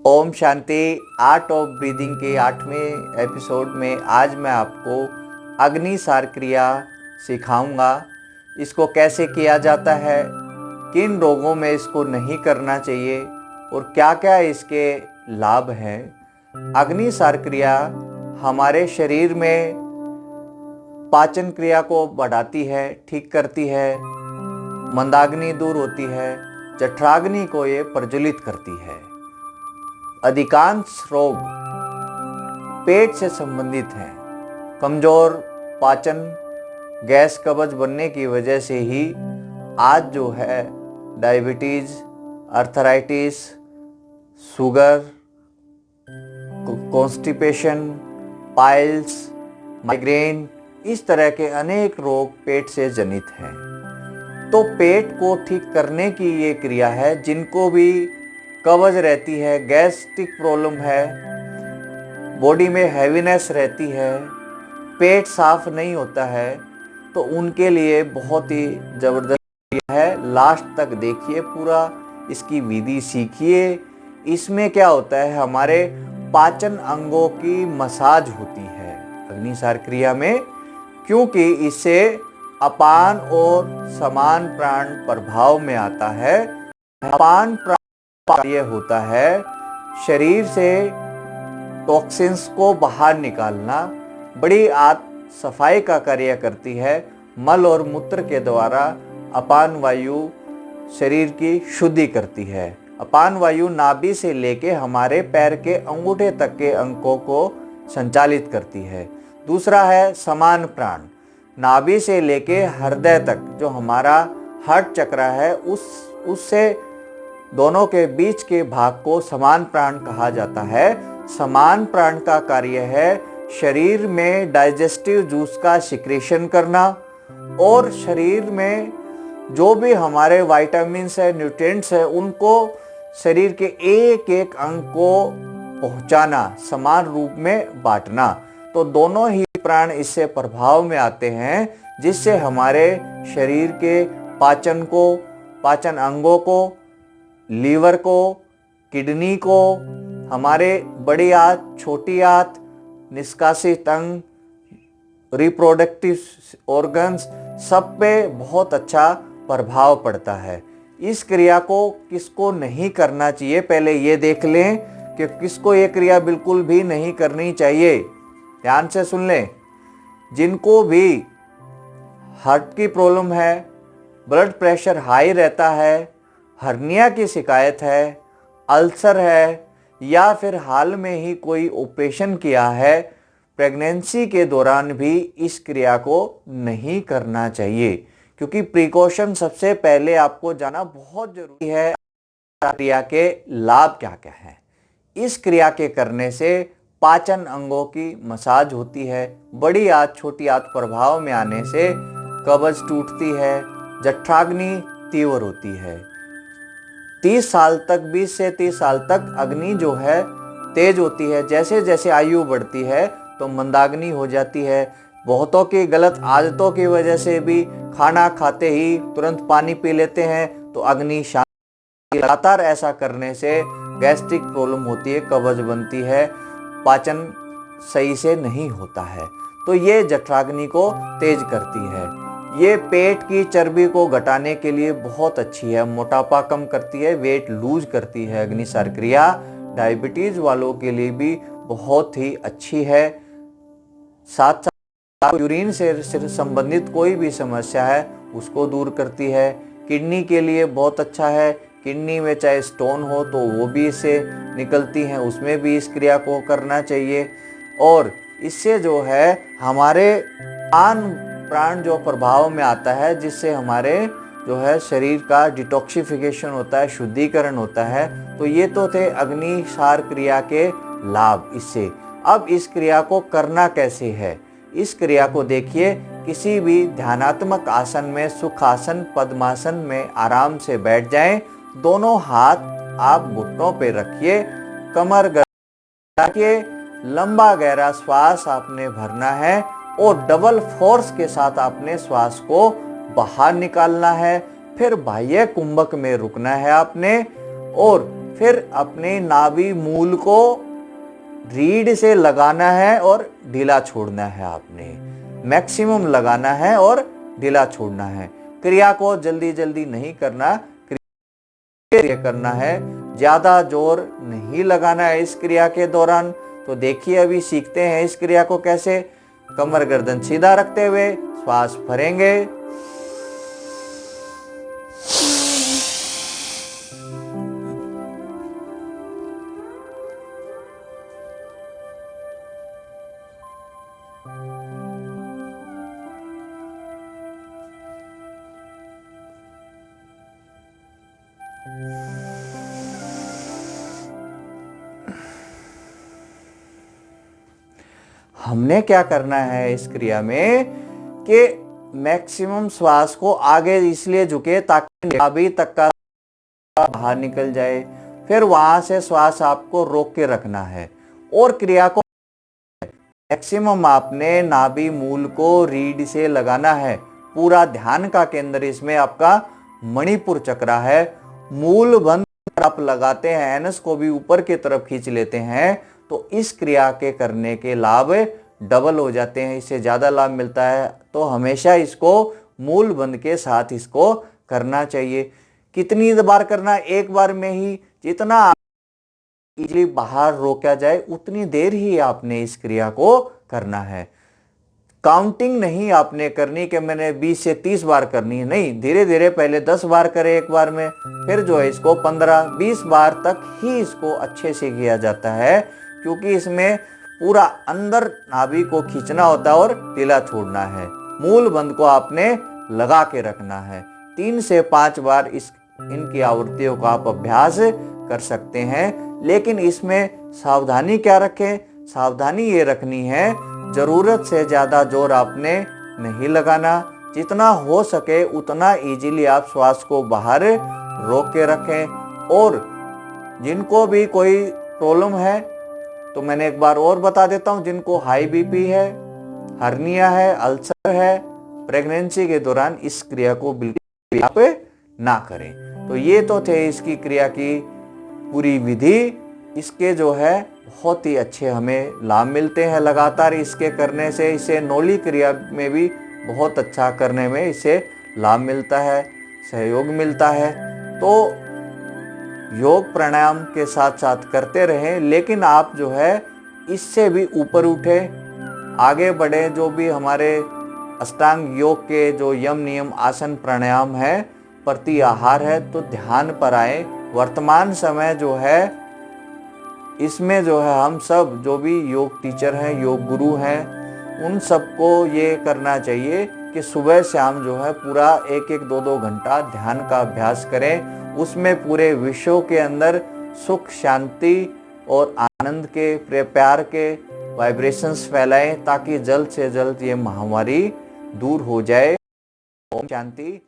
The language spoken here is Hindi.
ओम शांति। आर्ट ऑफ ब्रीदिंग के 8वें एपिसोड में आज मैं आपको अग्नि सार क्रिया सिखाऊंगा। इसको कैसे किया जाता है, किन रोगों में इसको नहीं करना चाहिए और क्या क्या इसके लाभ हैं। अग्नि सार क्रिया हमारे शरीर में पाचन क्रिया को बढ़ाती है, ठीक करती है, मंदाग्नि दूर होती है, जठराग्नि को ये प्रज्वलित करती है। अधिकांश रोग पेट से संबंधित हैं। कमजोर पाचन, गैस कब्ज बनने की वजह से ही आज जो है diabetes, arthritis, sugar, constipation, piles, migraine, इस तरह के अनेक रोग पेट से जनित हैं। तो पेट को ठीक करने की ये क्रिया है। जिनको भी कब्ज रहती है, गैस्ट्रिक प्रॉब्लम है, बॉडी में हैवीनेस रहती है, पेट साफ नहीं होता है, तो उनके लिए बहुत ही ज़बरदस्त है। लास्ट तक देखिए, पूरा इसकी विधि सीखिए। इसमें क्या होता है, हमारे पाचन अंगों की मसाज होती है अग्निसार क्रिया में, क्योंकि इससे अपान और समान प्राण प्रभाव में आता है। अपान प्राण ये होता है शरीर से टॉक्सिन्स को बाहर निकालना, बड़ी सफाई का कार्य करती है। मल और मूत्र के द्वारा अपान वायु शरीर की शुद्धि करती है। अपान वायु नाभि से लेके हमारे पैर के अंगूठे तक के अंगों को संचालित करती है। दूसरा है समान प्राण, नाभि से लेके हृदय तक जो हमारा हार्ट चक्र है, उससे दोनों के बीच के भाग को समान प्राण कहा जाता है। समान प्राण का कार्य है शरीर में डाइजेस्टिव जूस का सिक्रेशन करना और शरीर में जो भी हमारे विटामिन्स है, न्यूट्रिएंट्स है, उनको शरीर के एक एक अंग को पहुंचाना, समान रूप में बांटना। तो दोनों ही प्राण इससे प्रभाव में आते हैं, जिससे हमारे शरीर के पाचन को, पाचन अंगों को, लीवर को, किडनी को, हमारे बड़ी आंत, छोटी आंत, निष्कासित अंग, रिप्रोडक्टिव ऑर्गन्स, सब पे बहुत अच्छा प्रभाव पड़ता है। इस क्रिया को किसको नहीं करना चाहिए, पहले ये देख लें कि किसको ये क्रिया बिल्कुल भी नहीं करनी चाहिए। ध्यान से सुन लें। जिनको भी हार्ट की प्रॉब्लम है, ब्लड प्रेशर हाई रहता है, हर्निया की शिकायत है, अल्सर है, या फिर हाल में ही कोई ऑपरेशन किया है, प्रेगनेंसी के दौरान भी इस क्रिया को नहीं करना चाहिए, क्योंकि प्रिकॉशन सबसे पहले आपको जाना बहुत जरूरी है। क्रिया के लाभ क्या क्या हैं। इस क्रिया के करने से पाचन अंगों की मसाज होती है, बड़ी आंत छोटी आंत प्रभाव में आने से कब्ज टूटती है, जठराग्नि तीव्र होती है। 30 साल तक, 20 से 30 साल तक अग्नि जो है तेज होती है। जैसे जैसे आयु बढ़ती है तो मंदाग्नि हो जाती है। बहुतों की गलत आदतों की वजह से भी खाना खाते ही तुरंत पानी पी लेते हैं, तो अग्नि शांत। लगातार ऐसा करने से गैस्ट्रिक प्रॉब्लम होती है, कब्ज बनती है, पाचन सही से नहीं होता है। तो ये जठराग्नि को तेज करती है। ये पेट की चर्बी को घटाने के लिए बहुत अच्छी है, मोटापा कम करती है, वेट लूज करती है अग्निसार क्रिया। डायबिटीज वालों के लिए भी बहुत ही अच्छी है। साथ साथ यूरिन से संबंधित कोई भी समस्या है उसको दूर करती है। किडनी के लिए बहुत अच्छा है। किडनी में चाहे स्टोन हो तो वो भी इससे निकलती हैं, उसमें भी इस क्रिया को करना चाहिए। और इससे जो है हमारे प्राण जो प्रभाव में आता है, जिससे हमारे जो है शरीर का डिटॉक्सिफिकेशन होता है, शुद्धिकरण होता है। तो ये तो थे अग्निसार क्रिया के लाभ। इससे अब इस क्रिया को करना कैसे है, इस क्रिया को देखिए। किसी भी ध्यानात्मक आसन में, सुखासन, पद्मासन में आराम से बैठ जाएं। दोनों हाथ आप घुटनों पे रखिए, कमर रखिए, लंबा गहरा श्वास आपने भरना है और डबल फोर्स के साथ आपने श्वास को बाहर निकालना है। फिर बाह्य कुंभक में रुकना है आपने, और फिर अपने नाभि मूल को रीढ़ से लगाना है और ढीला छोड़ना है। आपने मैक्सिमम लगाना है और ढीला छोड़ना है। क्रिया को जल्दी जल्दी नहीं करना, क्रिया करना है, ज्यादा जोर नहीं लगाना है इस क्रिया के दौरान। तो देखिए अभी सीखते हैं इस क्रिया को कैसे। कमर गर्दन सीधा रखते हुए श्वास भरेंगे, हमने क्या करना है इस क्रिया में कि मैक्सिमम श्वास को आगे इसलिए झुके ताकि नाभि तक का बाहर निकल जाए। फिर वहां से श्वास आपको रोक के रखना है और क्रिया को मैक्सिमम आपने नाभि मूल को रीढ़ से लगाना है। पूरा ध्यान का केंद्र इसमें आपका मणिपुर चक्र है। मूल बंद आप लगाते हैं, एनस को भी ऊपर की तरफ खींच लेते हैं, तो इस क्रिया के करने के लाभ डबल हो जाते हैं, इससे ज्यादा लाभ मिलता है। तो हमेशा इसको मूल बंद के साथ इसको करना चाहिए। कितनी बार करना? एक बार में ही जितना इजीली बाहर रोका जाए उतनी देर ही आपने इस क्रिया को करना है। काउंटिंग नहीं आपने करनी कि मैंने 20 से 30 बार करनी है, नहीं। धीरे धीरे पहले 10 बार करें एक बार में, फिर जो है इसको 15-20 बार तक ही इसको अच्छे से किया जाता है, क्योंकि इसमें पूरा अंदर नाभि को खींचना होता है और ढीला छोड़ना है। मूल बंद को आपने लगा के रखना है। 3 से 5 बार इनकी आवृत्तियों का आप अभ्यास कर सकते हैं। लेकिन इसमें सावधानी क्या रखें? सावधानी ये रखनी है, जरूरत से ज्यादा जोर आपने नहीं लगाना। जितना हो सके उतना इजीली आप श्वास को बाहर रोक के रखें। और जिनको भी कोई प्रॉब्लम है तो मैंने एक बार और बता देता हूं, जिनको हाई बीपी है, हर्निया है, अल्सर है, प्रेगनेंसी के दौरान इस क्रिया को बिल्कुल आप ना करें। तो ये तो थे इसकी क्रिया की पूरी विधि। इसके जो है बहुत ही अच्छे हमें लाभ मिलते हैं लगातार इसके करने से। इसे नौली क्रिया में भी बहुत अच्छा करने में इसे लाभ मिलता है, सहयोग मिलता है। तो योग प्राणायाम के साथ साथ करते रहें, लेकिन आप जो है इससे भी ऊपर उठे, आगे बढ़े। जो भी हमारे अष्टांग योग के जो यम नियम आसन प्राणायाम है, प्रति आहार है, तो ध्यान पर आए। वर्तमान समय जो है इसमें जो है हम सब जो भी योग टीचर हैं, योग गुरु हैं, उन सबको ये करना चाहिए कि सुबह शाम जो है पूरा 1-1, 2-2 घंटा ध्यान का अभ्यास करें। उसमें पूरे विश्व के अंदर सुख, शांति और आनंद के, प्यार के वाइब्रेशंस फैलाएं, ताकि जल्द से जल्द ये महामारी दूर हो जाए। ओम शांति।